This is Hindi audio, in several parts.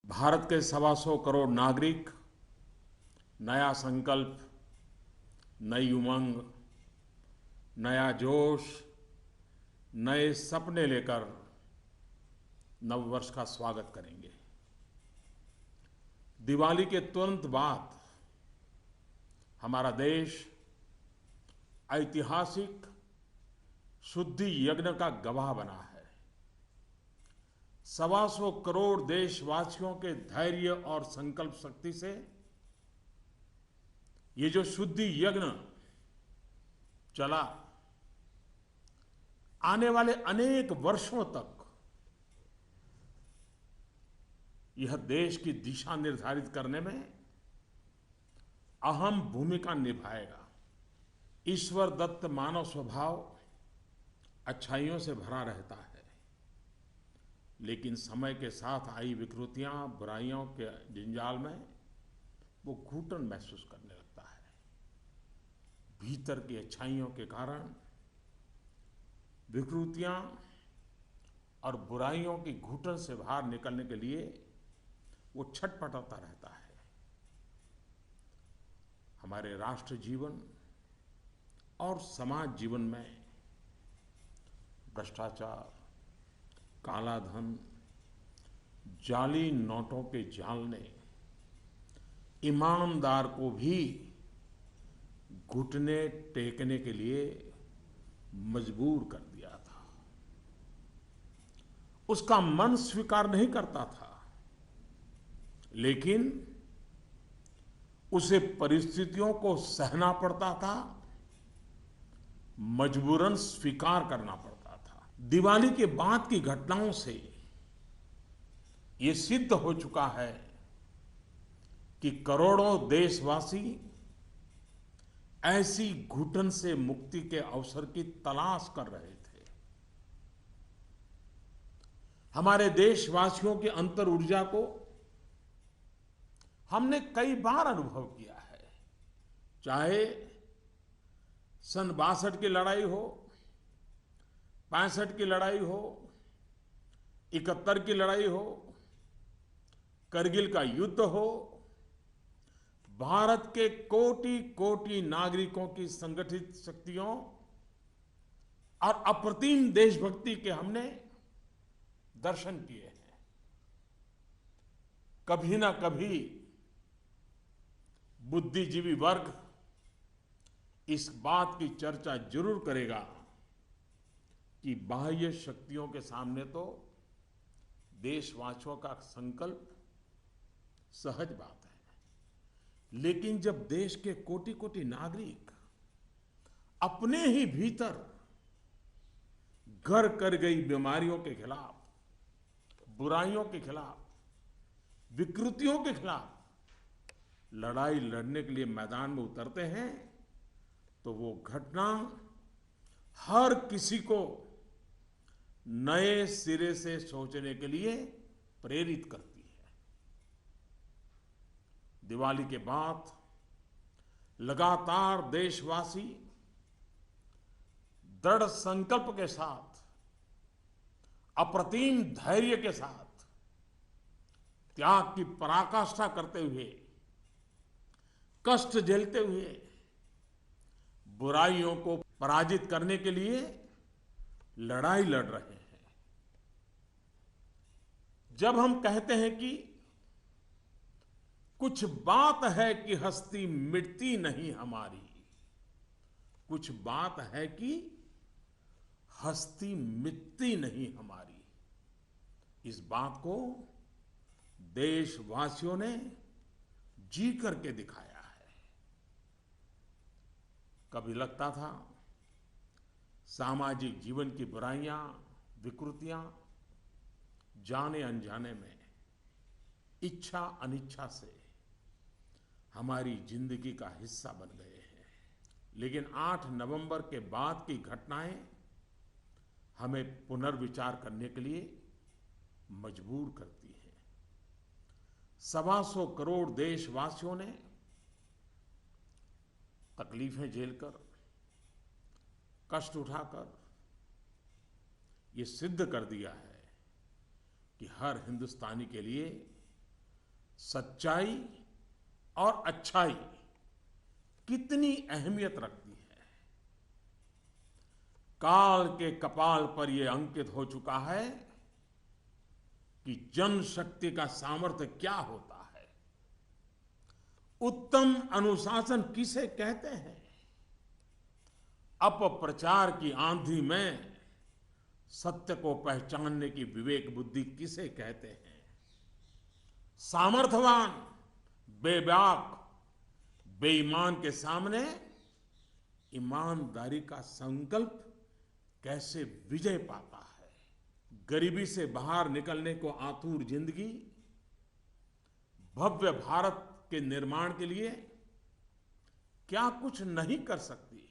भारत के 125 करोड़ नागरिक नया संकल्प, नई उमंग, नया जोश, नए सपने लेकर नववर्ष का स्वागत करेंगे। दिवाली के तुरंत बाद हमारा देश ऐतिहासिक शुद्धि यज्ञ का गवाह बना है। 125 करोड़ देशवासियों के धैर्य और संकल्प शक्ति से ये जो शुद्धि यज्ञ चला, आने वाले अनेक वर्षों तक यह देश की दिशा निर्धारित करने में अहम भूमिका निभाएगा। ईश्वर दत्त मानव स्वभाव अच्छाइयों से भरा रहता है, लेकिन समय के साथ आई विकृतियां, बुराइयों के जंजाल में वो घुटन महसूस करने लगता है। भीतर की अच्छाइयों के कारण विकृतियां और बुराइयों की घुटन से बाहर निकलने के लिए वो छटपटाता रहता है। हमारे राष्ट्र जीवन और समाज जीवन में भ्रष्टाचार, काला धन, जाली नोटों के जाल ने ईमानदार को भी घुटने टेकने के लिए मजबूर कर दिया था। उसका मन स्वीकार नहीं करता था, लेकिन उसे परिस्थितियों को सहना पड़ता था, मजबूरन स्वीकार करना पड़ता था। दिवाली के बाद की घटनाओं से ये सिद्ध हो चुका है कि करोड़ों देशवासी ऐसी घुटन से मुक्ति के अवसर की तलाश कर रहे थे। हमारे देशवासियों की अंतर ऊर्जा को हमने कई बार अनुभव किया है। चाहे सन 62 की लड़ाई हो, 65 की लड़ाई हो, 71 की लड़ाई हो, करगिल का युद्ध हो, भारत के कोटि कोटि नागरिकों की संगठित शक्तियों और अप्रतिम देशभक्ति के हमने दर्शन किए हैं। कभी ना कभी बुद्धिजीवी वर्ग इस बात की चर्चा जरूर करेगा कि बाह्य शक्तियों के सामने तो देशवासियों का संकल्प सहज बात है, लेकिन जब देश के कोटि कोटि नागरिक अपने ही भीतर घर कर गई बीमारियों के खिलाफ, बुराइयों के खिलाफ, विकृतियों के खिलाफ लड़ाई लड़ने के लिए मैदान में उतरते हैं, तो वो घटना हर किसी को नए सिरे से सोचने के लिए प्रेरित करती है। दिवाली के बाद लगातार देशवासी दृढ़ संकल्प के साथ, अप्रतिम धैर्य के साथ, त्याग की पराकाष्ठा करते हुए, कष्ट झेलते हुए बुराइयों को पराजित करने के लिए लड़ाई लड़ रहे हैं। जब हम कहते हैं कि कुछ बात है कि हस्ती मिटती नहीं हमारी, कुछ बात है कि हस्ती मिटती नहीं हमारी, इस बात को देशवासियों ने जी करके दिखाया है। कभी लगता था सामाजिक जीवन की बुराइयां, विकृतियां जाने अनजाने में, इच्छा अनिच्छा से हमारी जिंदगी का हिस्सा बन गए हैं। लेकिन 8 नवंबर के बाद की घटनाएं हमें पुनर्विचार करने के लिए मजबूर करती हैं। 125 करोड़ देशवासियों ने तकलीफें झेलकर, कष्ट उठाकर ये सिद्ध कर दिया है कि हर हिंदुस्तानी के लिए सच्चाई और अच्छाई कितनी अहमियत रखती है। काल के कपाल पर यह अंकित हो चुका है कि जनशक्ति का सामर्थ्य क्या होता है, उत्तम अनुशासन किसे कहते हैं, अपप्रचार की आंधी में सत्य को पहचानने की विवेक बुद्धि किसे कहते हैं, सामर्थ्यवान बेबाक बेईमान के सामने ईमानदारी का संकल्प कैसे विजय पाता है, गरीबी से बाहर निकलने को आतुर जिंदगी भव्य भारत के निर्माण के लिए क्या कुछ नहीं कर सकती।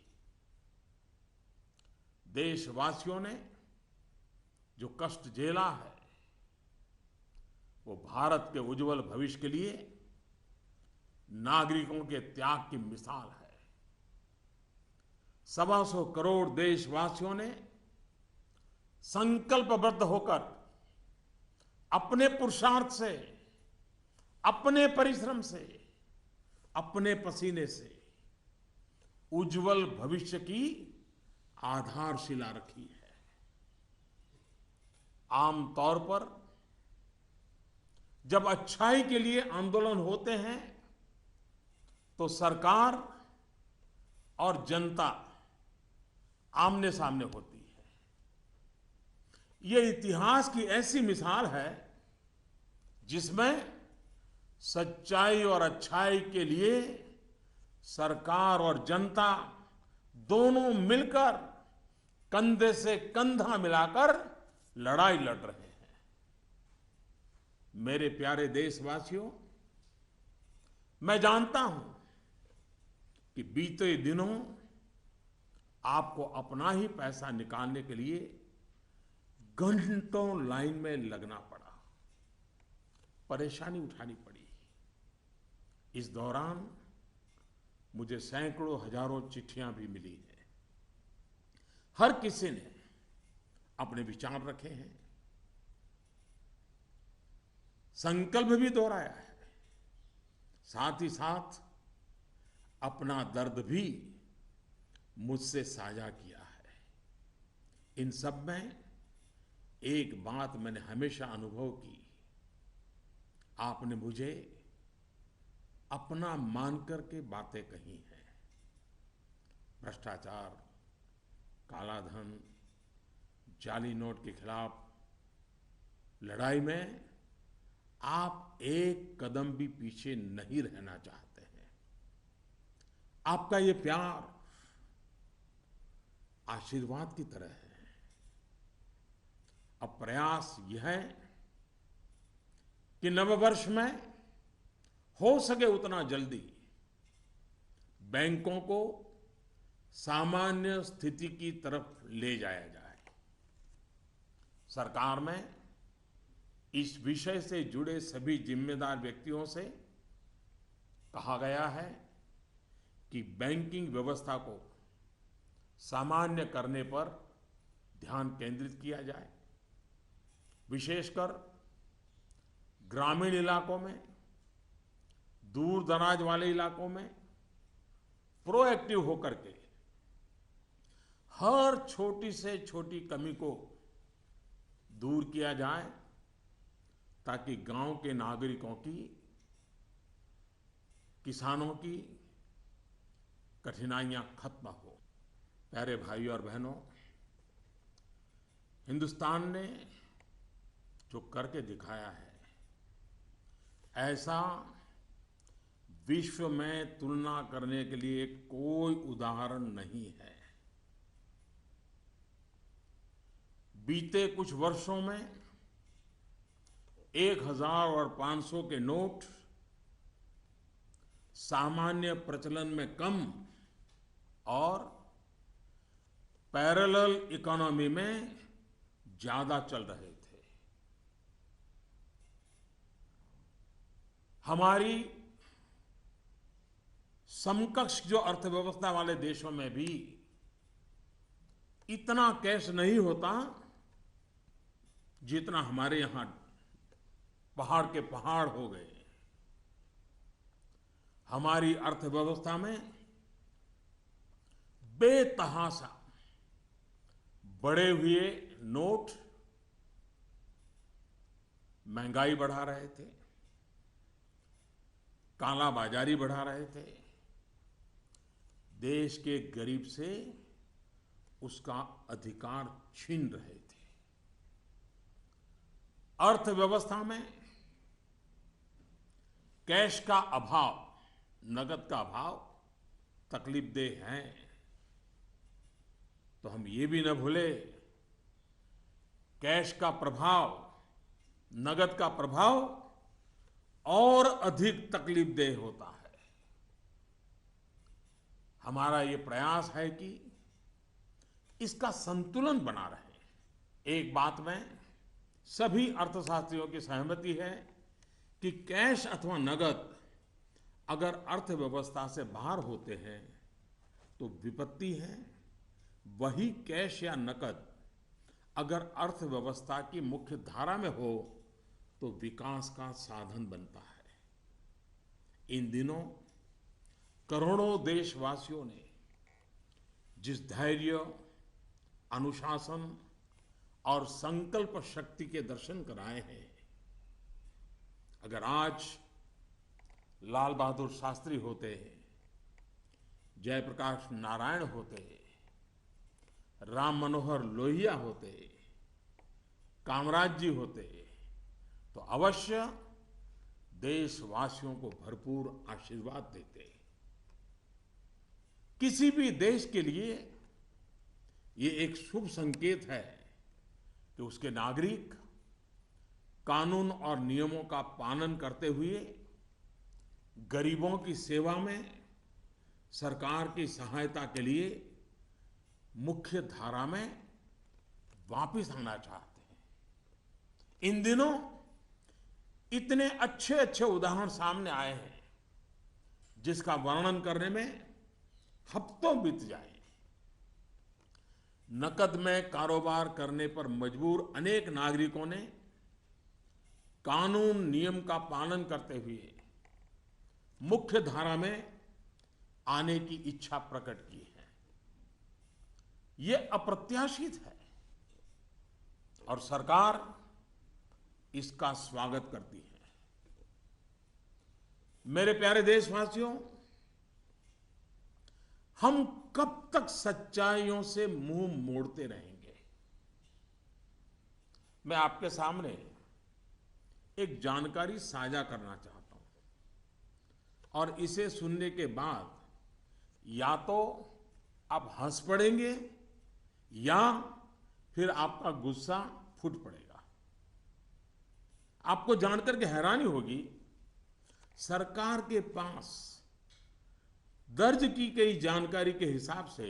देशवासियों ने जो कष्ट झेला है वो भारत के उज्जवल भविष्य के लिए नागरिकों के त्याग की मिसाल है। 125 करोड़ देशवासियों ने संकल्पबद्ध होकर अपने पुरुषार्थ से, अपने परिश्रम से, अपने पसीने से उज्जवल भविष्य की आधारशिला रखी है। आमतौर पर जब अच्छाई के लिए आंदोलन होते हैं तो सरकार और जनता आमने सामने होती है। यह इतिहास की ऐसी मिसाल है जिसमें सच्चाई और अच्छाई के लिए सरकार और जनता दोनों मिलकर कंधे से कंधा मिलाकर लड़ाई लड़ रहे हैं। मेरे प्यारे देशवासियों, मैं जानता हूं कि बीते दिनों आपको अपना ही पैसा निकालने के लिए घंटों लाइन में लगना पड़ा, परेशानी उठानी पड़ी। इस दौरान मुझे सैकड़ों हजारों चिट्ठियां भी मिली हैं। हर किसी ने अपने विचार रखे हैं, संकल्प भी दोहराया है, साथ ही साथ अपना दर्द भी मुझसे साझा किया है। इन सब में एक बात मैंने हमेशा अनुभव की, आपने मुझे अपना मानकर के बातें कही हैं। भ्रष्टाचार, काला धन, जाली नोट के खिलाफ लड़ाई में आप एक कदम भी पीछे नहीं रहना चाहते हैं। आपका ये प्यार आशीर्वाद की तरह है। अब प्रयास यह है कि नववर्ष में हो सके उतना जल्दी बैंकों को सामान्य स्थिति की तरफ ले जाया जाए। सरकार में इस विषय से जुड़े सभी जिम्मेदार व्यक्तियों से कहा गया है कि बैंकिंग व्यवस्था को सामान्य करने पर ध्यान केंद्रित किया जाए। विशेषकर ग्रामीण इलाकों में, दूर दराज वाले इलाकों में प्रोएक्टिव होकर के हर छोटी से छोटी कमी को दूर किया जाए ताकि गांव के नागरिकों की, किसानों की कठिनाइयां खत्म हो। प्यारे भाइयों और बहनों, हिंदुस्तान ने जो करके दिखाया है, ऐसा विश्व में तुलना करने के लिए कोई उदाहरण नहीं है। बीते कुछ वर्षों में 1000 और 500 के नोट सामान्य प्रचलन में कम और पैरेलल इकोनॉमी में ज्यादा चल रहे थे। हमारी समकक्ष जो अर्थव्यवस्था वाले देशों में भी इतना कैश नहीं होता जितना हमारे यहां पहाड़ के पहाड़ हो गए। हमारी अर्थव्यवस्था में बेतहाशा बढ़े हुए नोट महंगाई बढ़ा रहे थे, काला बाजारी बढ़ा रहे थे, देश के गरीब से उसका अधिकार छीन रहे थे। अर्थव्यवस्था में कैश का अभाव, नगद का अभाव तकलीफदेह है। तो हम ये भी न भूले, कैश का प्रभाव, नगद का प्रभाव और अधिक तकलीफदेह होता है। हमारा ये प्रयास है कि इसका संतुलन बना रहे। एक बात में सभी अर्थशास्त्रियों की सहमति है कि कैश अथवा नगद अगर अर्थव्यवस्था से बाहर होते हैं तो विपत्ति है। वही कैश या नकद अगर अर्थव्यवस्था की मुख्य धारा में हो तो विकास का साधन बनता है। इन दिनों करोड़ों देशवासियों ने जिस धैर्य, अनुशासन और संकल्प शक्ति के दर्शन कराए हैं, अगर आज लाल बहादुर शास्त्री होते, जयप्रकाश नारायण होते, राम मनोहर लोहिया होते, कामराज जी होते, तो अवश्य देशवासियों को भरपूर आशीर्वाद देते। किसी भी देश के लिए ये एक शुभ संकेत है कि उसके नागरिक कानून और नियमों का पालन करते हुए गरीबों की सेवा में, सरकार की सहायता के लिए मुख्य धारा में वापस आना चाहते हैं। इन दिनों इतने अच्छे अच्छे उदाहरण सामने आए हैं जिसका वर्णन करने में हफ्तों बीत जाए। नकद में कारोबार करने पर मजबूर अनेक नागरिकों ने कानून नियम का पालन करते हुए मुख्य धारा में आने की इच्छा प्रकट की है। यह अप्रत्याशित है और सरकार इसका स्वागत करती है। मेरे प्यारे देशवासियों, हम कब तक सच्चाइयों से मुंह मोड़ते रहेंगे? मैं आपके सामने एक जानकारी साझा करना चाहता हूं और इसे सुनने के बाद या तो आप हंस पड़ेंगे या फिर आपका गुस्सा फूट पड़ेगा। आपको जानकर के हैरानी होगी, सरकार के पास दर्ज की गई जानकारी के हिसाब से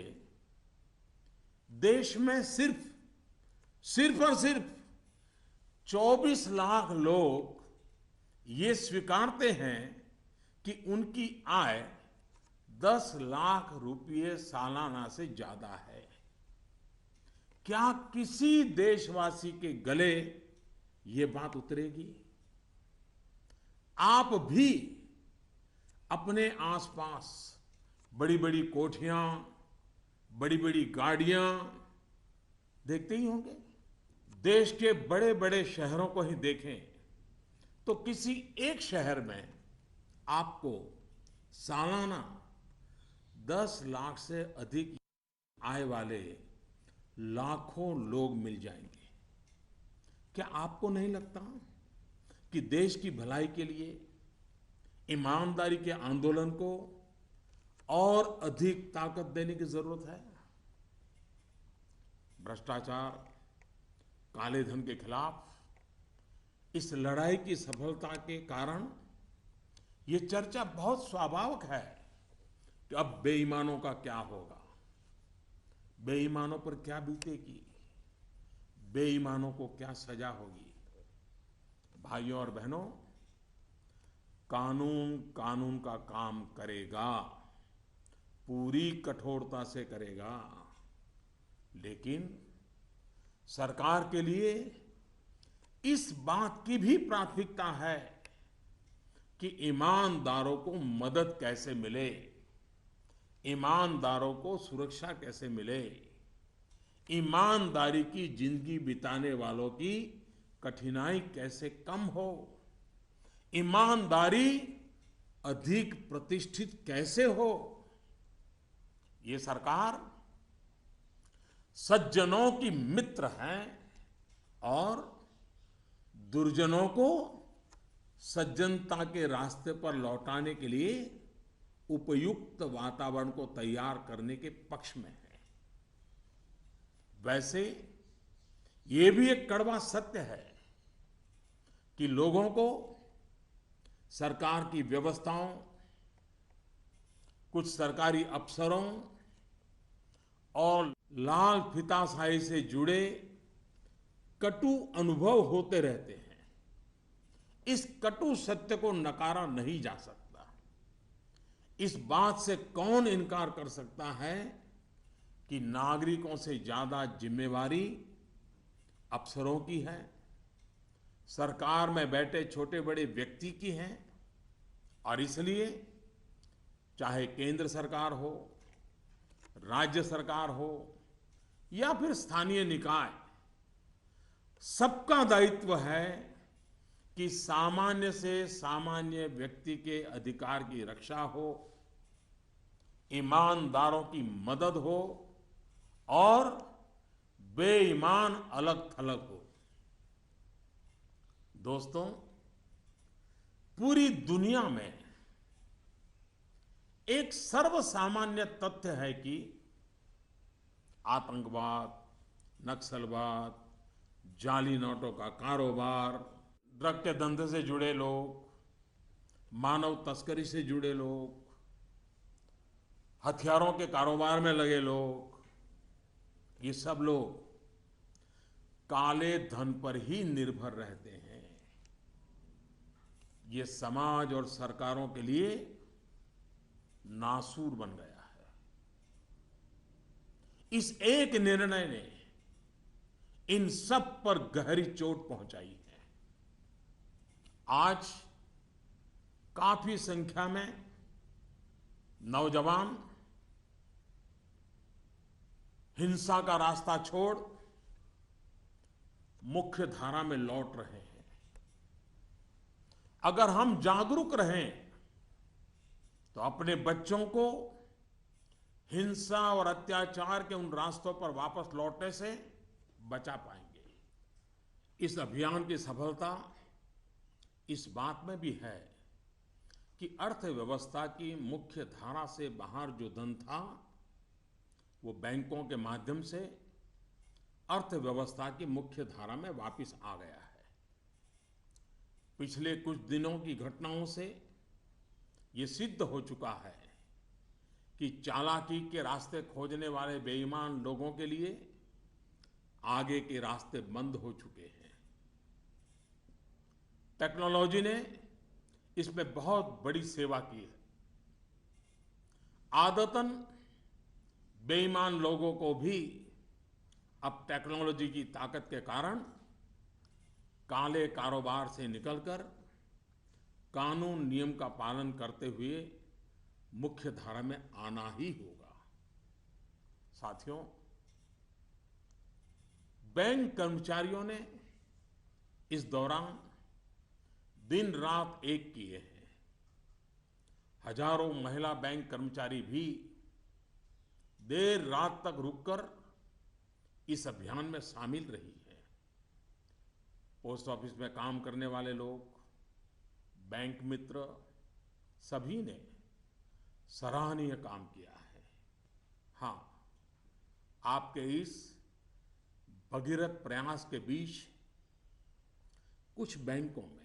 देश में सिर्फ और सिर्फ 24 लाख लोग ये स्वीकारते हैं कि उनकी आय 10 लाख रुपये सालाना से ज्यादा है। क्या किसी देशवासी के गले ये बात उतरेगी? आप भी अपने आसपास बड़ी बड़ी कोठियां, बड़ी बड़ी गाड़ियां देखते ही होंगे। देश के बड़े बड़े शहरों को ही देखें तो किसी एक शहर में आपको सालाना 10 लाख से अधिक आय वाले लाखों लोग मिल जाएंगे। क्या आपको नहीं लगता कि देश की भलाई के लिए ईमानदारी के आंदोलन को और अधिक ताकत देने की जरूरत है? भ्रष्टाचार, काले धन के खिलाफ इस लड़ाई की सफलता के कारण ये चर्चा बहुत स्वाभाविक है कि अब बेईमानों का क्या होगा, बेईमानों पर क्या बीतेगी, बेईमानों को क्या सजा होगी। भाइयों और बहनों, कानून का काम करेगा, पूरी कठोरता से करेगा, लेकिन सरकार के लिए इस बात की भी प्राथमिकता है कि ईमानदारों को मदद कैसे मिले, ईमानदारों को सुरक्षा कैसे मिले, ईमानदारी की जिंदगी बिताने वालों की कठिनाई कैसे कम हो, ईमानदारी अधिक प्रतिष्ठित कैसे हो। ये सरकार सज्जनों की मित्र है और दुर्जनों को सज्जनता के रास्ते पर लौटाने के लिए उपयुक्त वातावरण को तैयार करने के पक्ष में है। वैसे ये भी एक कड़वा सत्य है कि लोगों को सरकार की व्यवस्थाओं, कुछ सरकारी अफसरों और लाल फीताशाही से जुड़े कटु अनुभव होते रहते हैं। इस कटु सत्य को नकारा नहीं जा सकता। इस बात से कौन इनकार कर सकता है कि नागरिकों से ज्यादा जिम्मेवारी अफसरों की है, सरकार में बैठे छोटे बड़े व्यक्ति की है। और इसलिए चाहे केंद्र सरकार हो, राज्य सरकार हो या फिर स्थानीय निकाय, सबका दायित्व है कि सामान्य से सामान्य व्यक्ति के अधिकार की रक्षा हो, ईमानदारों की मदद हो और बेईमान अलग थलग हो। दोस्तों, पूरी दुनिया में एक सर्वसामान्य तथ्य है कि आतंकवाद, नक्सलवाद, जाली नोटों का कारोबार, ड्रग के धंधे से जुड़े लोग, मानव तस्करी से जुड़े लोग, हथियारों के कारोबार में लगे लोग, ये सब लोग काले धन पर ही निर्भर रहते हैं। ये समाज और सरकारों के लिए नासूर बन गया है। इस एक निर्णय ने इन सब पर गहरी चोट पहुंचाई है। आज काफी संख्या में नौजवान हिंसा का रास्ता छोड़ मुख्य धारा में लौट रहे हैं। अगर हम जागरूक रहें तो अपने बच्चों को हिंसा और अत्याचार के उन रास्तों पर वापस लौटने से बचा पाएंगे। इस अभियान की सफलता इस बात में भी है कि अर्थव्यवस्था की मुख्य धारा से बाहर जो धन था वो बैंकों के माध्यम से अर्थव्यवस्था की मुख्य धारा में वापस आ गया है। पिछले कुछ दिनों की घटनाओं से ये सिद्ध हो चुका है कि चालाकी के रास्ते खोजने वाले बेईमान लोगों के लिए आगे के रास्ते बंद हो चुके हैं। टेक्नोलॉजी ने इसमें बहुत बड़ी सेवा की है। आदतन बेईमान लोगों को भी अब टेक्नोलॉजी की ताकत के कारण काले कारोबार से निकलकर कानून नियम का पालन करते हुए मुख्य धारा में आना ही होगा। साथियों, बैंक कर्मचारियों ने इस दौरान दिन रात एक किए हैं। हजारों महिला बैंक कर्मचारी भी देर रात तक रुककर इस अभियान में शामिल रही है। पोस्ट ऑफिस में काम करने वाले लोग, बैंक मित्र, सभी ने सराहनीय काम किया है। हाँ, आपके इस भगीरथ प्रयास के बीच कुछ बैंकों में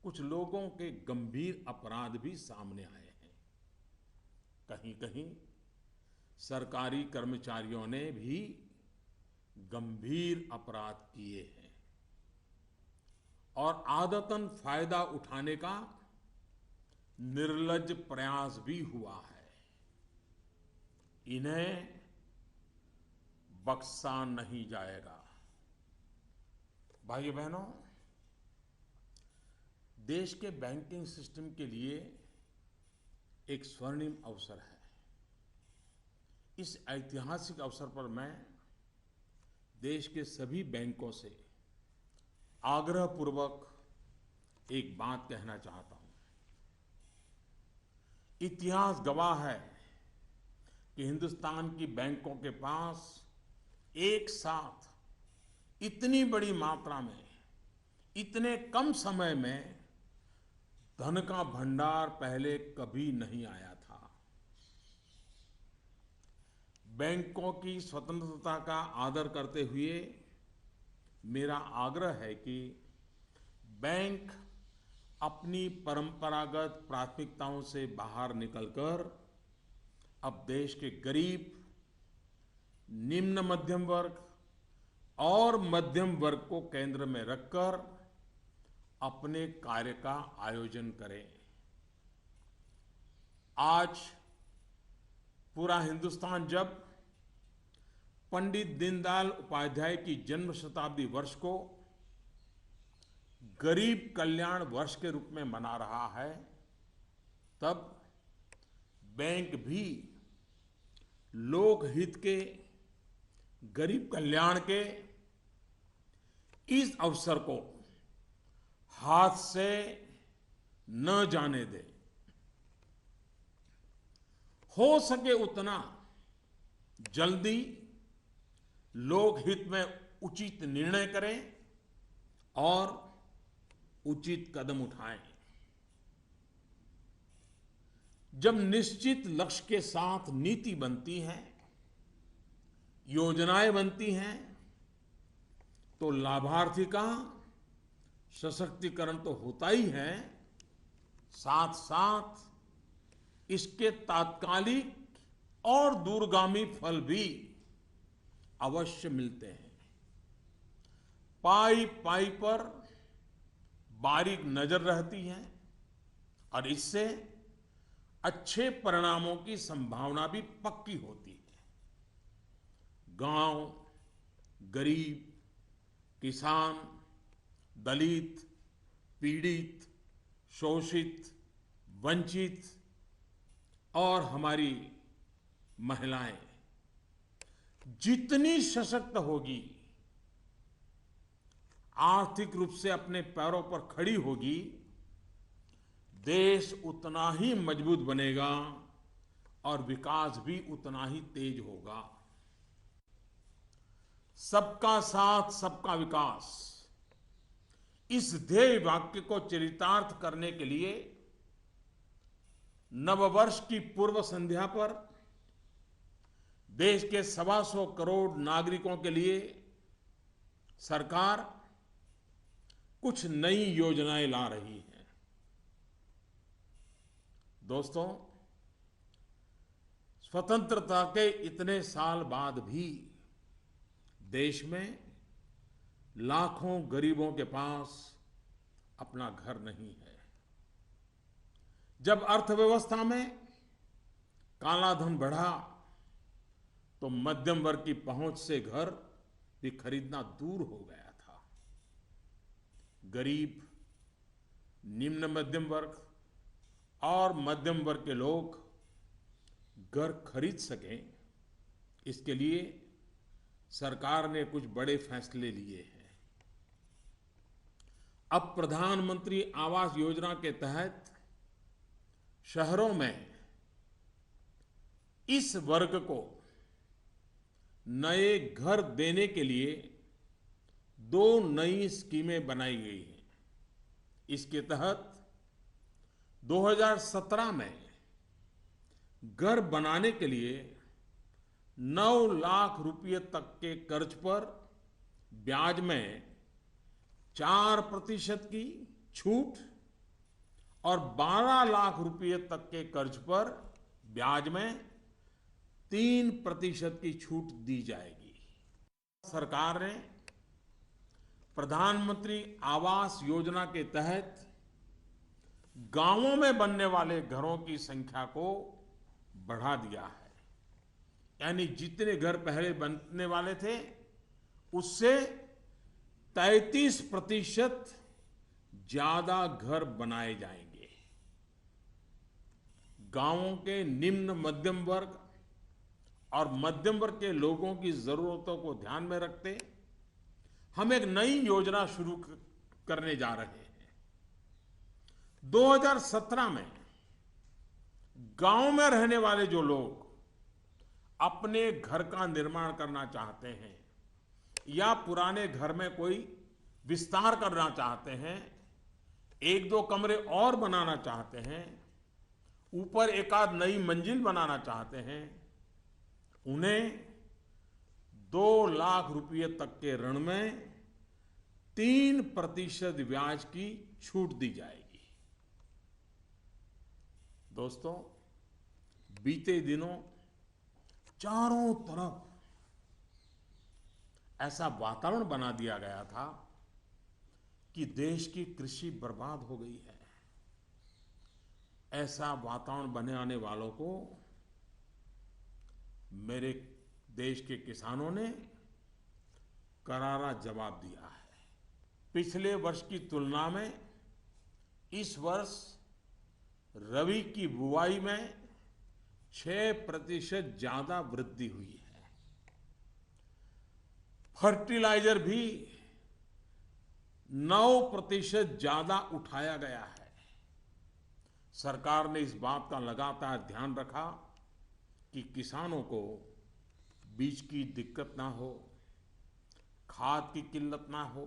कुछ लोगों के गंभीर अपराध भी सामने आए हैं। कहीं-कहीं सरकारी कर्मचारियों ने भी गंभीर अपराध किए हैं और आदतन फायदा उठाने का निर्लज्ज प्रयास भी हुआ है। इन्हें बख्शा नहीं जाएगा। भाइयों बहनों, देश के बैंकिंग सिस्टम के लिए एक स्वर्णिम अवसर है। इस ऐतिहासिक अवसर पर मैं देश के सभी बैंकों से आग्रहपूर्वक एक बात कहना चाहता हूं। इतिहास गवाह है कि हिंदुस्तान की बैंकों के पास एक साथ इतनी बड़ी मात्रा में इतने कम समय में धन का भंडार पहले कभी नहीं आया था। बैंकों की स्वतंत्रता का आदर करते हुए मेरा आग्रह है कि बैंक अपनी परंपरागत प्राथमिकताओं से बाहर निकलकर अब देश के गरीब, निम्न मध्यम वर्ग और मध्यम वर्ग को केंद्र में रखकर अपने कार्य का आयोजन करें। आज पूरा हिंदुस्तान जब पंडित दीनदयाल उपाध्याय की जन्म शताब्दी वर्ष को गरीब कल्याण वर्ष के रूप में मना रहा है, तब बैंक भी लोकहित के, गरीब कल्याण के इस अवसर को हाथ से न जाने दे। हो सके उतना जल्दी लोकहित में उचित निर्णय करें और उचित कदम उठाएं। जब निश्चित लक्ष्य के साथ नीति बनती है, योजनाएं बनती हैं, तो लाभार्थी का सशक्तिकरण तो होता ही है, साथ साथ इसके तात्कालिक और दूरगामी फल भी अवश्य मिलते हैं। पाई पाई पर बारीक नजर रहती है और इससे अच्छे परिणामों की संभावना भी पक्की होती है। गांव, गरीब, किसान, दलित, पीड़ित, शोषित, वंचित और हमारी महिलाएं जितनी सशक्त होगी, आर्थिक रूप से अपने पैरों पर खड़ी होगी, देश उतना ही मजबूत बनेगा और विकास भी उतना ही तेज होगा। सबका साथ, सबका विकास, इस ध्येय वाक्य को चरितार्थ करने के लिए नववर्ष की पूर्व संध्या पर देश के 125 करोड़ नागरिकों के लिए सरकार कुछ नई योजनाएं ला रही है। दोस्तों, स्वतंत्रता के इतने साल बाद भी देश में लाखों गरीबों के पास अपना घर नहीं है। जब अर्थव्यवस्था में काला धन बढ़ा तो मध्यम वर्ग की पहुंच से घर भी खरीदना दूर हो गया था। गरीब, निम्न मध्यम वर्ग और मध्यम वर्ग के लोग घर खरीद सकें, इसके लिए सरकार ने कुछ बड़े फैसले लिए हैं। अब प्रधानमंत्री आवास योजना के तहत शहरों में इस वर्ग को नए घर देने के लिए 2 नई स्कीमें बनाई गई हैं। इसके तहत 2017 में घर बनाने के लिए 9 लाख रुपए तक के कर्ज पर ब्याज में 4% की छूट और 12 लाख रुपए तक के कर्ज पर ब्याज में 3% की छूट दी जाएगी। सरकार ने प्रधानमंत्री आवास योजना के तहत गांवों में बनने वाले घरों की संख्या को बढ़ा दिया है। यानी जितने घर पहले बनने वाले थे उससे 33% ज्यादा घर बनाए जाएंगे। गांवों के निम्न मध्यम वर्ग और मध्यम वर्ग के लोगों की जरूरतों को ध्यान में रखते हम एक नई योजना शुरू करने जा रहे हैं। 2017 में गांव में रहने वाले जो लोग अपने घर का निर्माण करना चाहते हैं या पुराने घर में कोई विस्तार करना चाहते हैं, एक दो कमरे और बनाना चाहते हैं, ऊपर एक आध नई मंजिल बनाना चाहते हैं, उन्हें 2 लाख रुपए तक के ऋण में 3% ब्याज की छूट दी जाएगी। दोस्तों, बीते दिनों चारों तरफ ऐसा वातावरण बना दिया गया था कि देश की कृषि बर्बाद हो गई है। ऐसा वातावरण बनाने वालों को मेरे देश के किसानों ने करारा जवाब दिया है। पिछले वर्ष की तुलना में इस वर्ष रबी की बुआई में 6% ज्यादा वृद्धि हुई है। फर्टिलाइजर भी 9% ज्यादा उठाया गया है। सरकार ने इस बात का लगातार ध्यान रखा कि किसानों को बीज की दिक्कत ना हो, खाद की किल्लत ना हो,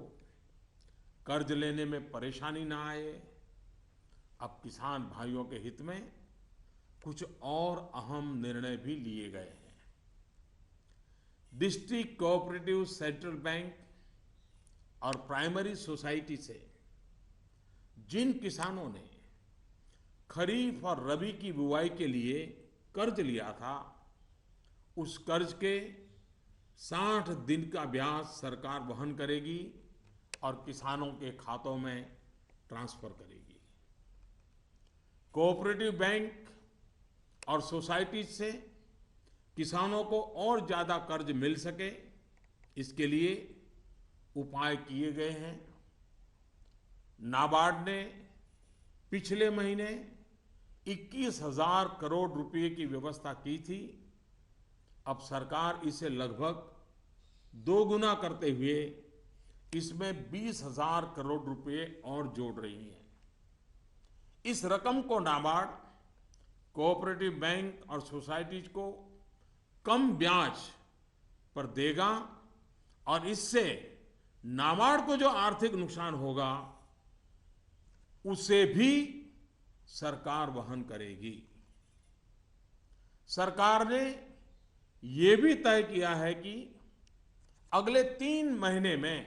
कर्ज लेने में परेशानी ना आए। अब किसान भाइयों के हित में कुछ और अहम निर्णय भी लिए गए हैं। डिस्ट्रिक्ट कोऑपरेटिव सेंट्रल बैंक और प्राइमरी सोसाइटी से जिन किसानों ने खरीफ और रबी की बुआई के लिए कर्ज लिया था, उस कर्ज के 60 दिन का ब्याज सरकार वहन करेगी और किसानों के खातों में ट्रांसफर करेगी। कोऑपरेटिव बैंक और सोसाइटी से किसानों को और ज्यादा कर्ज मिल सके, इसके लिए उपाय किए गए हैं। नाबार्ड ने पिछले महीने 21,000 करोड़ रुपए की व्यवस्था की थी। अब सरकार इसे लगभग 2 गुना करते हुए इसमें 20,000 करोड़ रुपए और जोड़ रही है। इस रकम को नाबार्ड कोऑपरेटिव बैंक और सोसाइटीज को कम ब्याज पर देगा और इससे नाबार्ड को जो आर्थिक नुकसान होगा उसे भी सरकार वहन करेगी। सरकार ने यह भी तय किया है कि अगले 3 महीने में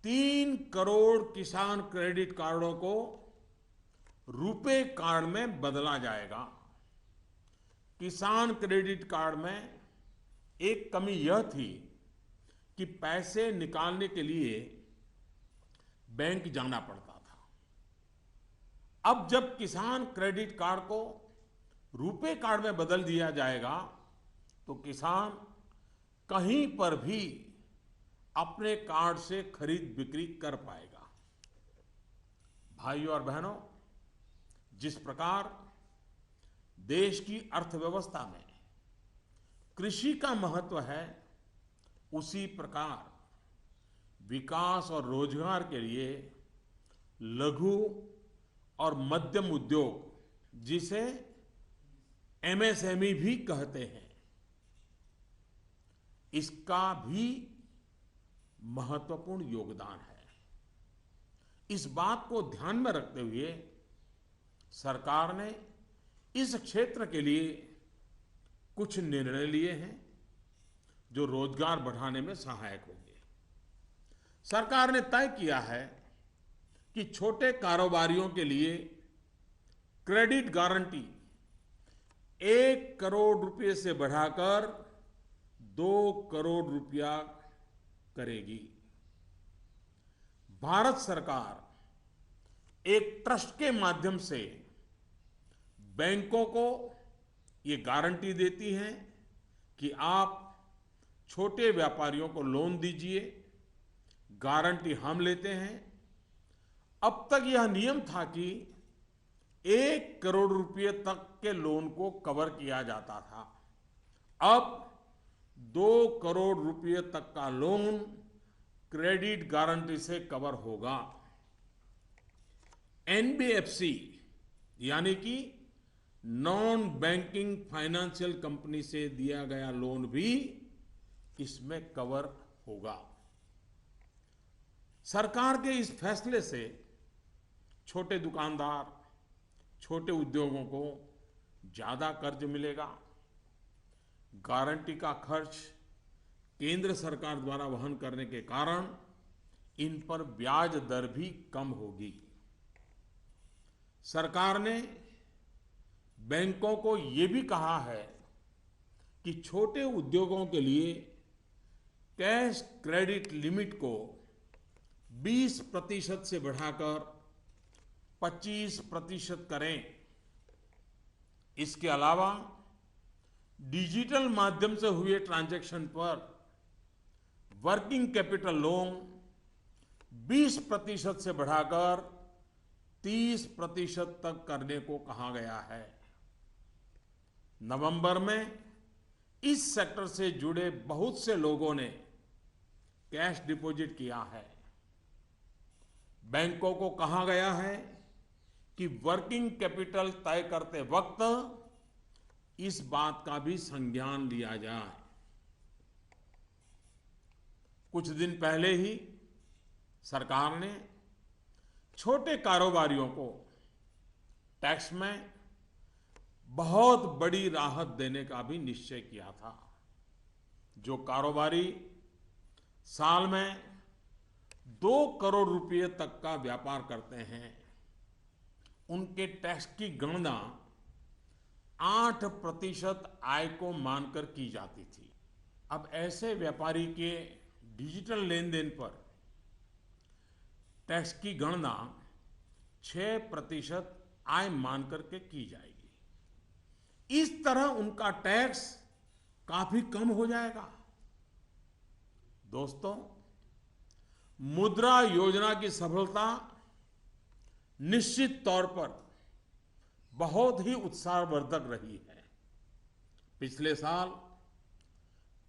3 करोड़ किसान क्रेडिट कार्डों को रुपे कार्ड में बदला जाएगा। किसान क्रेडिट कार्ड में एक कमी यह थी कि पैसे निकालने के लिए बैंक जाना पड़ता था। अब जब किसान क्रेडिट कार्ड को रुपे कार्ड में बदल दिया जाएगा तो किसान कहीं पर भी अपने कार्ड से खरीद बिक्री कर पाएगा। भाइयों और बहनों, जिस प्रकार देश की अर्थव्यवस्था में कृषि का महत्व है, उसी प्रकार विकास और रोजगार के लिए लघु और मध्यम उद्योग, जिसे एमएसएमई भी कहते हैं, इसका भी महत्वपूर्ण योगदान है। इस बात को ध्यान में रखते हुए सरकार ने इस क्षेत्र के लिए कुछ निर्णय लिए हैं जो रोजगार बढ़ाने में सहायक होंगे। सरकार ने तय किया है कि छोटे कारोबारियों के लिए क्रेडिट गारंटी 1 करोड़ रुपए से बढ़ाकर 2 करोड़ रुपया करेगी। भारत सरकार एक ट्रस्ट के माध्यम से बैंकों को ये गारंटी देती है कि आप छोटे व्यापारियों को लोन दीजिए, गारंटी हम लेते हैं। अब तक यह नियम था कि 1 करोड़ रुपए तक के लोन को कवर किया जाता था। अब 2 करोड़ रुपए तक का लोन क्रेडिट गारंटी से कवर होगा। एनबीएफसी यानी कि नॉन बैंकिंग फाइनेंशियल कंपनी से दिया गया लोन भी इसमें कवर होगा। सरकार के इस फैसले से छोटे दुकानदार, छोटे उद्योगों को ज्यादा कर्ज मिलेगा। गारंटी का खर्च केंद्र सरकार द्वारा वहन करने के कारण इन पर ब्याज दर भी कम होगी। सरकार ने बैंकों को ये भी कहा है कि छोटे उद्योगों के लिए कैश क्रेडिट लिमिट को 20% से बढ़ाकर 25% करें। इसके अलावा डिजिटल माध्यम से हुए ट्रांजैक्शन पर वर्किंग कैपिटल लोन 20% से बढ़ाकर 30% तक करने को कहा गया है। नवंबर में इस सेक्टर से जुड़े बहुत से लोगों ने कैश डिपॉजिट किया है। बैंकों को कहा गया है कि वर्किंग कैपिटल तय करते वक्त इस बात का भी संज्ञान लिया जाए। कुछ दिन पहले ही सरकार ने छोटे कारोबारियों को टैक्स में बहुत बड़ी राहत देने का भी निश्चय किया था। जो कारोबारी साल में 2 करोड़ रुपए तक का व्यापार करते हैं, उनके टैक्स की गणना 8% आय को मानकर की जाती थी। अब ऐसे व्यापारी के डिजिटल लेन देन पर टैक्स की गणना 6% आय मानकर के की जाएगी। इस तरह उनका टैक्स काफी कम हो जाएगा। दोस्तों, मुद्रा योजना की सफलता निश्चित तौर पर बहुत ही उत्साहवर्धक रही है। पिछले साल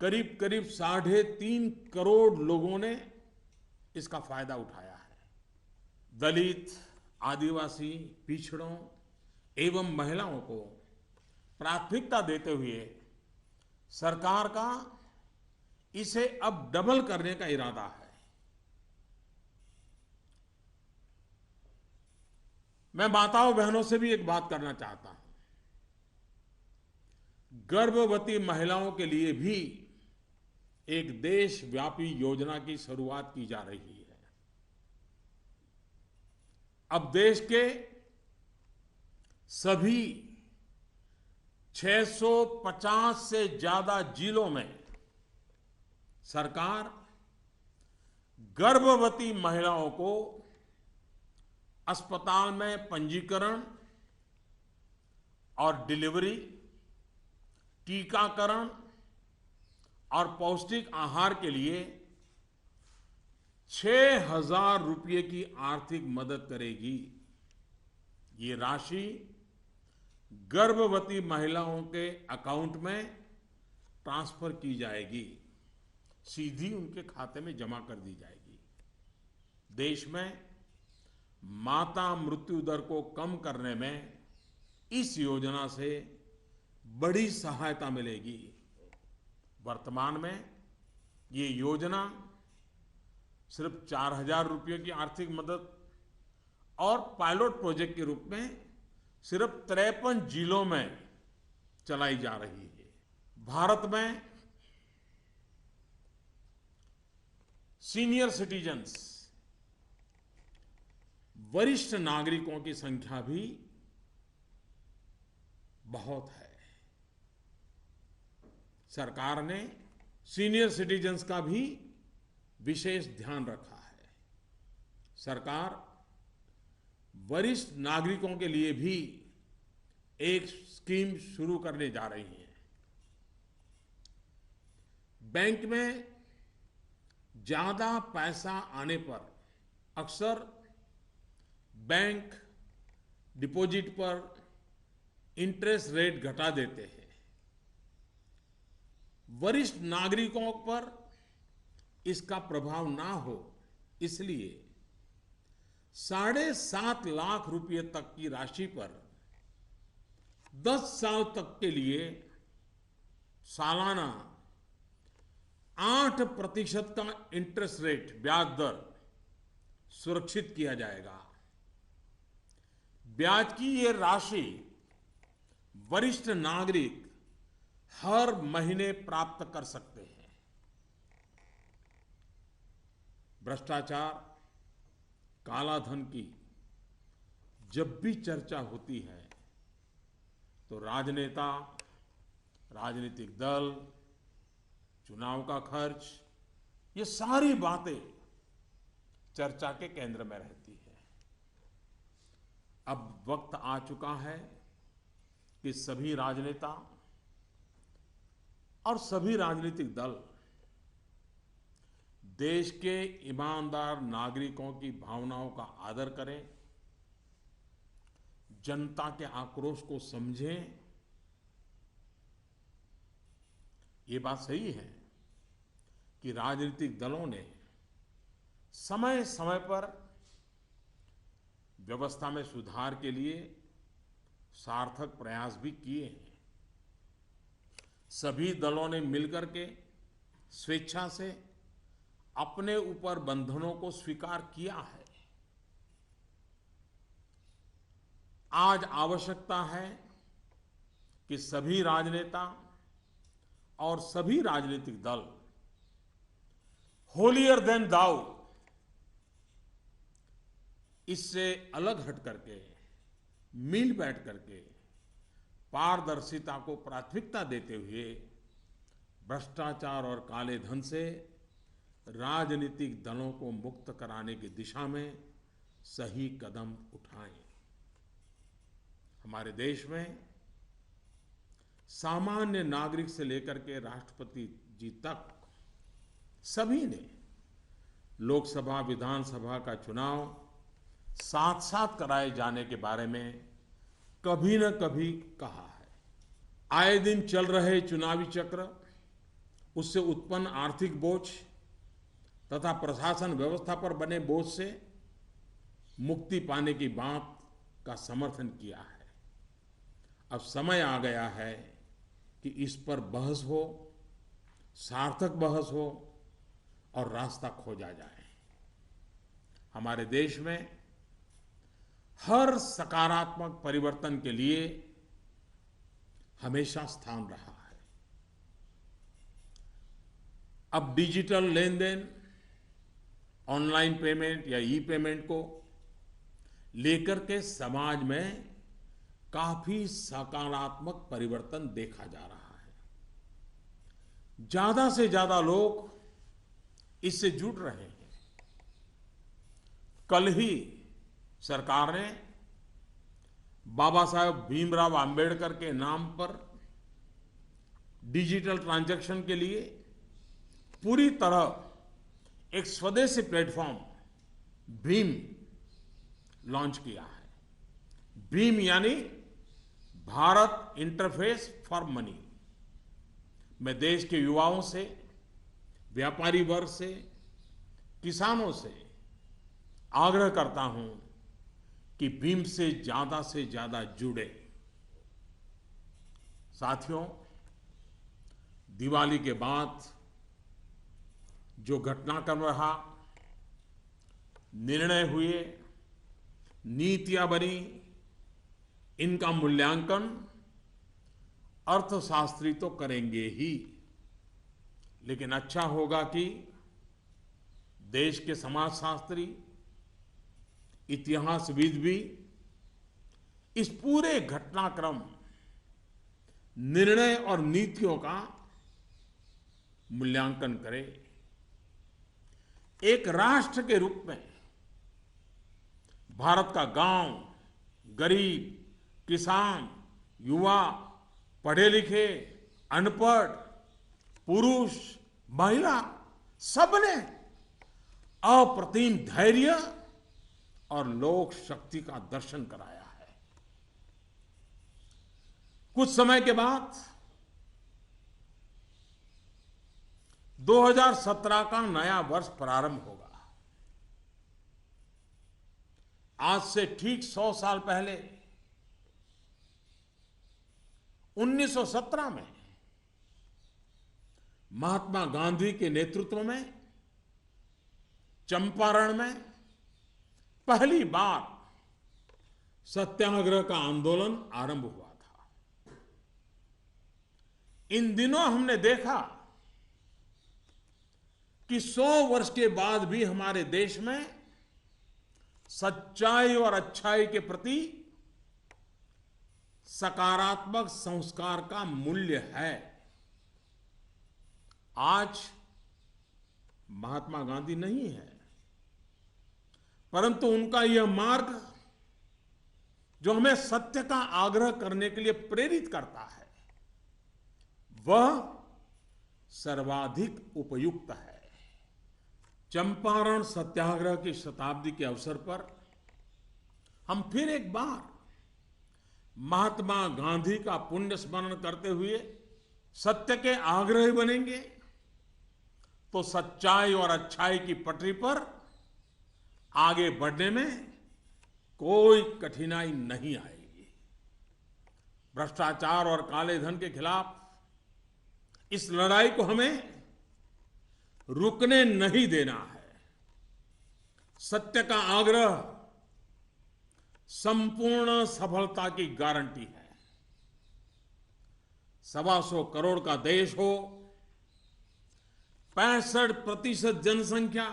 करीब करीब 3.5 करोड़ लोगों ने इसका फायदा उठाया है। दलित, आदिवासी, पिछड़ों एवं महिलाओं को प्राथमिकता देते हुए सरकार का इसे अब डबल करने का इरादा है। मैं माताओं बहनों से भी एक बात करना चाहता हूं। गर्भवती महिलाओं के लिए भी एक देशव्यापी योजना की शुरुआत की जा रही है। अब देश के सभी 650 से ज्यादा जिलों में सरकार गर्भवती महिलाओं को अस्पताल में पंजीकरण और डिलीवरी, टीकाकरण और पौष्टिक आहार के लिए 6,000 रुपये की आर्थिक मदद करेगी। ये राशि गर्भवती महिलाओं के अकाउंट में ट्रांसफर की जाएगी, सीधी उनके खाते में जमा कर दी जाएगी। देश में माता मृत्यु दर को कम करने में इस योजना से बड़ी सहायता मिलेगी। वर्तमान में ये योजना सिर्फ 4,000 रुपये की आर्थिक मदद और पायलट प्रोजेक्ट के रूप में सिर्फ 53 जिलों में चलाई जा रही है। भारत में सीनियर सिटीजन्स, वरिष्ठ नागरिकों की संख्या भी बहुत है। सरकार ने सीनियर सिटीजन्स का भी विशेष ध्यान रखा है। सरकार वरिष्ठ नागरिकों के लिए भी एक स्कीम शुरू करने जा रही है। बैंक में ज्यादा पैसा आने पर अक्सर बैंक डिपॉजिट पर इंटरेस्ट रेट घटा देते हैं। वरिष्ठ नागरिकों पर इसका प्रभाव ना हो इसलिए 7.5 लाख रुपए तक की राशि पर 10 साल तक के लिए सालाना 8% का इंटरेस्ट रेट ब्याज दर सुरक्षित किया जाएगा। ब्याज की ये राशि वरिष्ठ नागरिक हर महीने प्राप्त कर सकते हैं। भ्रष्टाचार, काला धन की जब भी चर्चा होती है तो राजनेता, राजनीतिक दल, चुनाव का खर्च, ये सारी बातें चर्चा के केंद्र में रहती है। अब वक्त आ चुका है कि सभी राजनेता और सभी राजनीतिक दल देश के ईमानदार नागरिकों की भावनाओं का आदर करें, जनता के आक्रोश को समझें। ये बात सही है कि राजनीतिक दलों ने समय समय पर व्यवस्था में सुधार के लिए सार्थक प्रयास भी किए हैं। सभी दलों ने मिलकर के स्वेच्छा से अपने ऊपर बंधनों को स्वीकार किया है। आज आवश्यकता है कि सभी राजनेता और सभी राजनीतिक दल होलियर देन दाऊ इससे अलग हट करके, मिल बैठ करके पारदर्शिता को प्राथमिकता देते हुए भ्रष्टाचार और काले धन से राजनीतिक दलों को मुक्त कराने की दिशा में सही कदम उठाएं। हमारे देश में सामान्य नागरिक से लेकर के राष्ट्रपति जी तक सभी ने लोकसभा, विधानसभा का चुनाव साथ साथ कराए जाने के बारे में कभी न कभी कहा है। आए दिन चल रहे चुनावी चक्र, उससे उत्पन्न आर्थिक बोझ तथा प्रशासन व्यवस्था पर बने बोझ से मुक्ति पाने की बात का समर्थन किया है। अब समय आ गया है कि इस पर बहस हो, सार्थक बहस हो और रास्ता खोजा जाए। हमारे देश में हर सकारात्मक परिवर्तन के लिए हमेशा स्थान रहा है। अब डिजिटल लेन देन, ऑनलाइन पेमेंट या ई पेमेंट को लेकर के समाज में काफी सकारात्मक परिवर्तन देखा जा रहा है। ज्यादा से ज्यादा लोग इससे जुड़ रहे हैं। कल ही सरकार ने बाबा साहेब भीमराव अंबेडकर के नाम पर डिजिटल ट्रांजैक्शन के लिए पूरी तरह एक स्वदेशी प्लेटफॉर्म भीम लॉन्च किया है। भीम यानी भारत इंटरफेस फॉर मनी। मैं देश के युवाओं से, व्यापारी वर्ग से, किसानों से आग्रह करता हूं कि भीम से ज्यादा जुड़े। साथियों, दिवाली के बाद जो घटनाक्रम रहा, निर्णय हुए, नीतियां बनी, इनका मूल्यांकन अर्थशास्त्री तो करेंगे ही, लेकिन अच्छा होगा कि देश के समाजशास्त्री, इतिहासविद भी इस पूरे घटनाक्रम, निर्णय और नीतियों का मूल्यांकन करें। एक राष्ट्र के रूप में भारत का गांव, गरीब, किसान, युवा, पढ़े लिखे, अनपढ़, पुरुष, महिला, सबने अप्रतिम धैर्य और लोक शक्ति का दर्शन कराया है। कुछ समय के बाद 2017 का नया वर्ष प्रारंभ होगा। आज से ठीक 100 साल पहले 1917 में महात्मा गांधी के नेतृत्व में चंपारण में पहली बार सत्याग्रह का आंदोलन आरंभ हुआ था। इन दिनों हमने देखा कि 100 वर्ष के बाद भी हमारे देश में सच्चाई और अच्छाई के प्रति सकारात्मक संस्कार का मूल्य है। आज महात्मा गांधी नहीं है, परंतु उनका यह मार्ग जो हमें सत्य का आग्रह करने के लिए प्रेरित करता है, वह सर्वाधिक उपयुक्त है। चंपारण सत्याग्रह की शताब्दी के अवसर पर हम फिर एक बार महात्मा गांधी का पुण्य स्मरण करते हुए सत्य के आग्रही बनेंगे तो सच्चाई और अच्छाई की पटरी पर आगे बढ़ने में कोई कठिनाई नहीं आएगी। भ्रष्टाचार और काले धन के खिलाफ इस लड़ाई को हमें रुकने नहीं देना है। सत्य का आग्रह संपूर्ण सफलता की गारंटी है। 125 करोड़ का देश हो, 65% जनसंख्या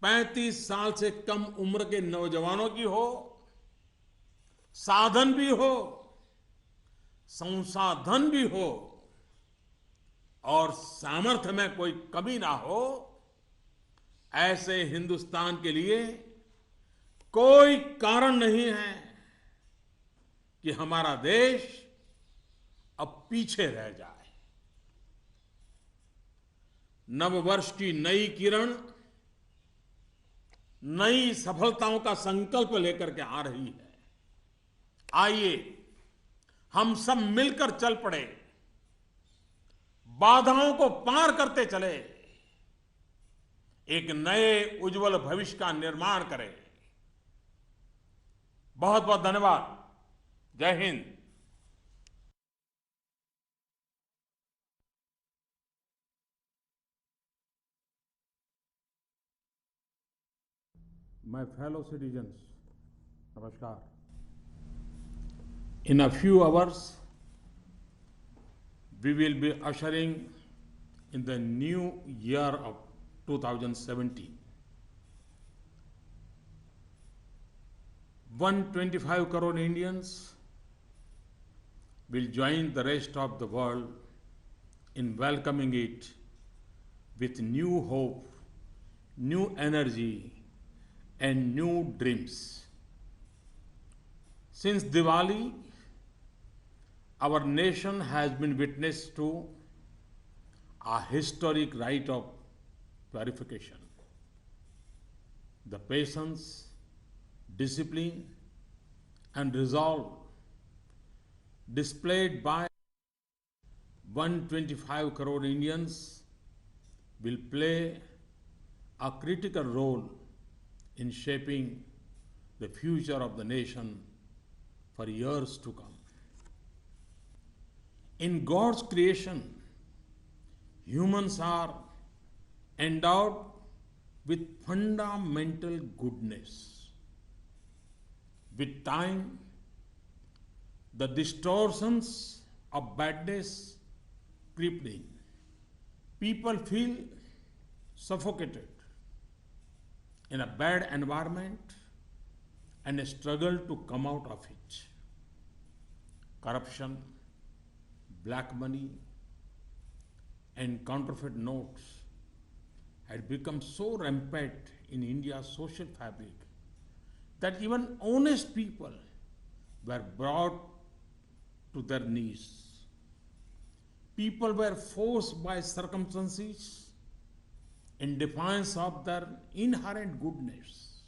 35 साल से कम उम्र के नौजवानों की हो, साधन भी हो, संसाधन भी हो और सामर्थ्य में कोई कमी ना हो, ऐसे हिंदुस्तान के लिए कोई कारण नहीं है कि हमारा देश अब पीछे रह जाए। नववर्ष की नई किरण नई सफलताओं का संकल्प लेकर के आ रही है। आइए हम सब मिलकर चल पड़े, बाधाओं को पार करते चले, एक नए उज्जवल भविष्य का निर्माण करें। बहुत बहुत धन्यवाद। जय Hind. My fellow citizens, Namaskar. In a few hours, we will be ushering in the new year of 2017. 125 crore Indians will join the rest of the world in welcoming it with new hope, new energy, and new dreams. Since Diwali, our nation has been witness to a historic rite of purification. The patience, discipline, and resolve displayed by 125 crore Indians will play a critical role in shaping the future of the nation for years to come. In God's creation, humans are endowed with fundamental goodness. With time, the distortions of badness creep in. People feel suffocated in a bad environment and struggle to come out of it. Corruption, black money, and counterfeit notes had become so rampant in India's social fabric that even honest people were brought to their knees. People were forced by circumstances in defiance of their inherent goodness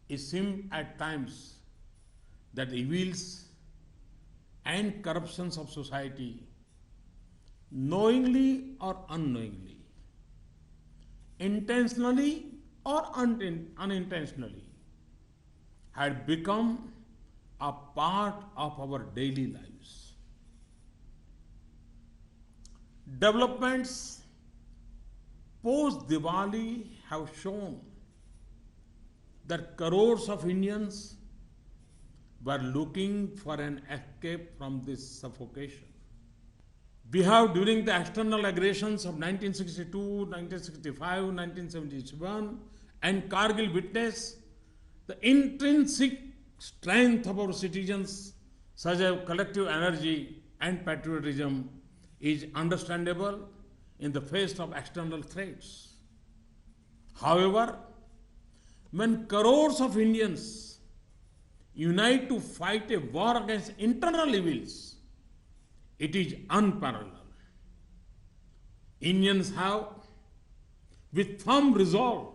it seems at times that the evils and corruptions of society, knowingly or unknowingly, intentionally or unintentionally, had become a part of our daily lives. Developments post Diwali have shown that crores of Indians were looking for an escape from this suffocation. We have, during the external aggressions of 1962, 1965, 1971, and Kargil, witnessed the intrinsic strength of our citizens, such as collective energy and patriotism, is understandable in the face of external threats. However, when crores of Indians unite to fight a war against internal evils, it is unparalleled. Indians have, with firm resolve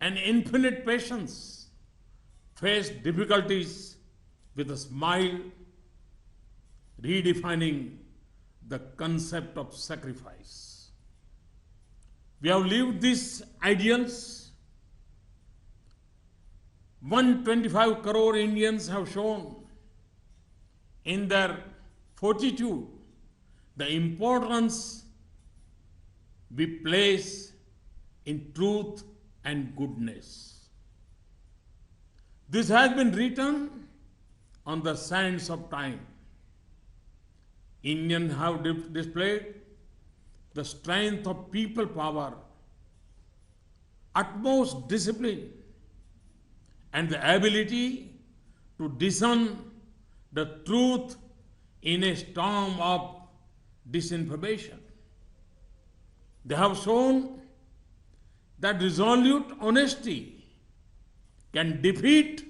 and infinite patience, faced difficulties with a smile, redefining the concept of sacrifice. We have lived these ideals. 125 crore Indians have shown in their fortitude the importance we place in truth and goodness. This has been written on the sands of time. Indians have displayed the strength of people power, utmost discipline, and the ability to discern the truth in a storm of disinformation. They have shown that resolute honesty can defeat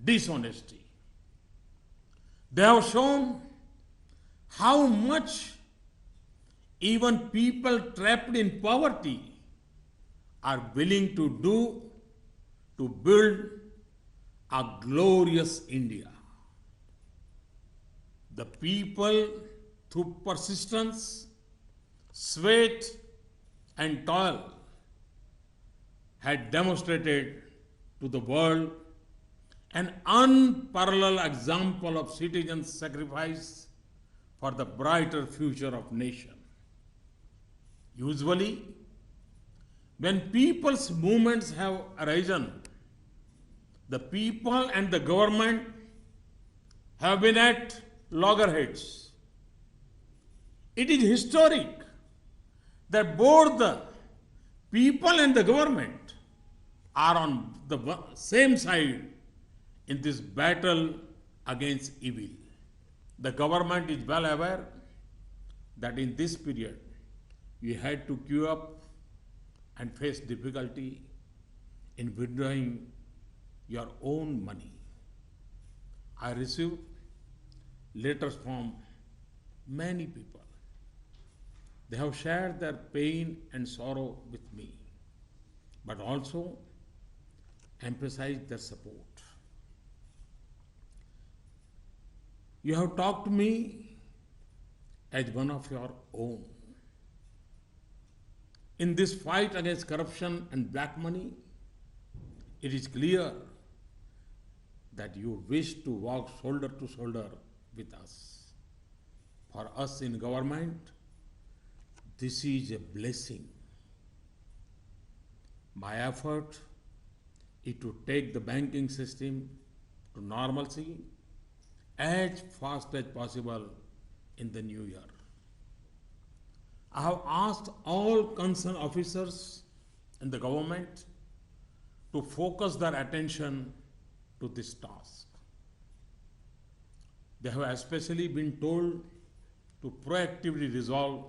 dishonesty. They have shown how much even people trapped in poverty are willing to do to build a glorious India. The people, through persistence, sweat, and toil, had demonstrated to the world an unparalleled example of citizen sacrifice for the brighter future of nation. Usually, when people's movements have arisen, the people and the government have been at loggerheads. It is historic that both the people and the government are on the same side in this battle against evil. The government is well aware that in this period you had to queue up and face difficulty in withdrawing your own money. I received letters from many people. They have shared their pain and sorrow with me, but also emphasized their support. You have talked to me as one of your own. In this fight against corruption and black money, it is clear that you wish to walk shoulder to shoulder with us. For us in government, this is a blessing. My effort is to take the banking system to normalcy as fast as possible in the new year. I have asked all concerned officers in the government to focus their attention to this task. They have especially been told to proactively resolve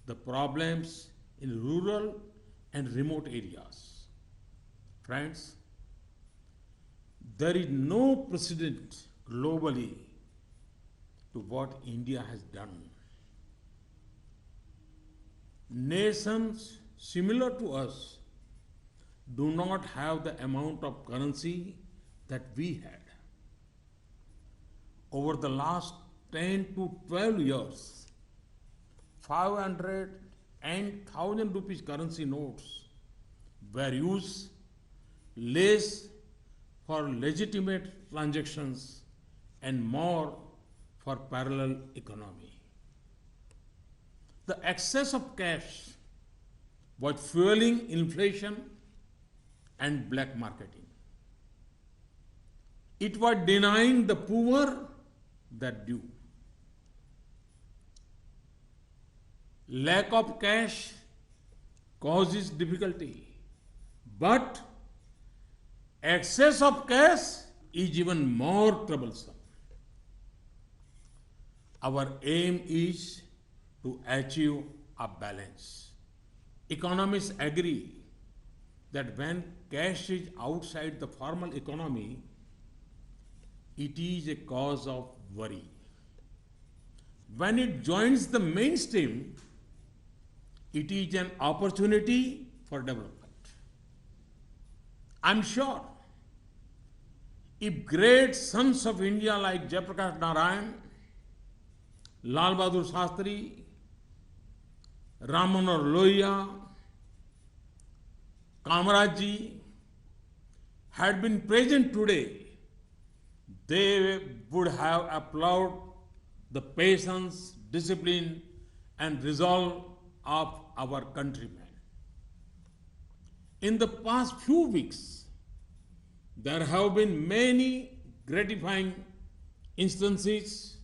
the problems in rural and remote areas. Friends, there is no precedent globally to what India has done. Nations similar to us do not have the amount of currency that we had. Over the last 10 to 12 years, 500 and 1000 rupees currency notes were used less for legitimate transactions and more for parallel economy. The excess of cash was fueling inflation and black marketing. It was denying the poor their due. Lack of cash causes difficulty, but excess of cash is even more troublesome. Our aim is to achieve a balance. Economists agree that when cash is outside the formal economy, it is a cause of worry. When it joins the mainstream, it is an opportunity for development. I'm sure if great sons of India like Jayaprakash Narayan, Lal Bahadur Shastri, Ram Manohar Lohia, Kamaraj ji had been present today, they would have applauded the patience, discipline, and resolve of our countrymen. In the past few weeks, there have been many gratifying instances.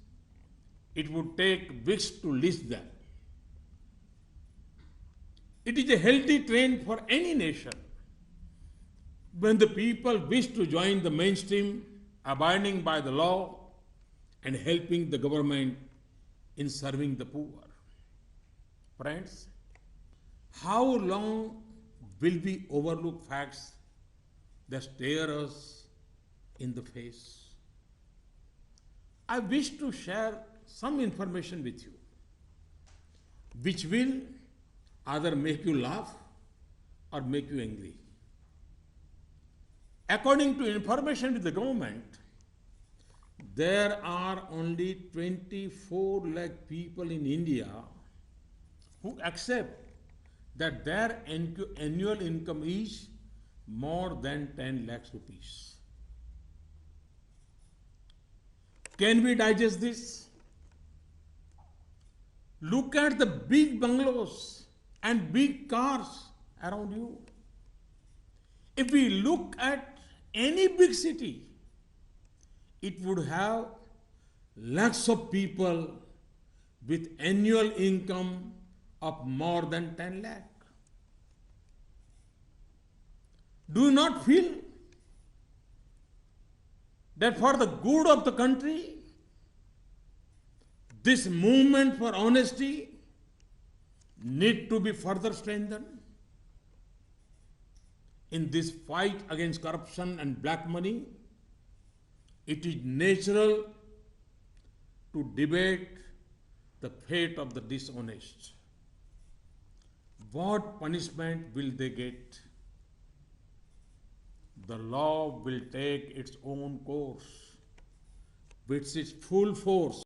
It would take weeks to list them. It is a healthy trend for any nation when the people wish to join the mainstream, abiding by the law and helping the government in serving the poor. Friends, how long will we overlook facts that stare us in the face? I wish to share some information with you, which will either make you laugh or make you angry. According to information with the government, there are only 24 lakh people in India who accept that their annual income is more than 10 lakhs rupees. Can we digest this? Look at the big bungalows and big cars around you. If we look at any big city, it would have lakhs of people with annual income of more than 10 lakh. Do you not feel that for the good of the country, this movement for honesty need to be further strengthened? In this fight against corruption and black money, it is natural to debate the fate of the dishonest. What punishment will they get? The law will take its own course with its full force.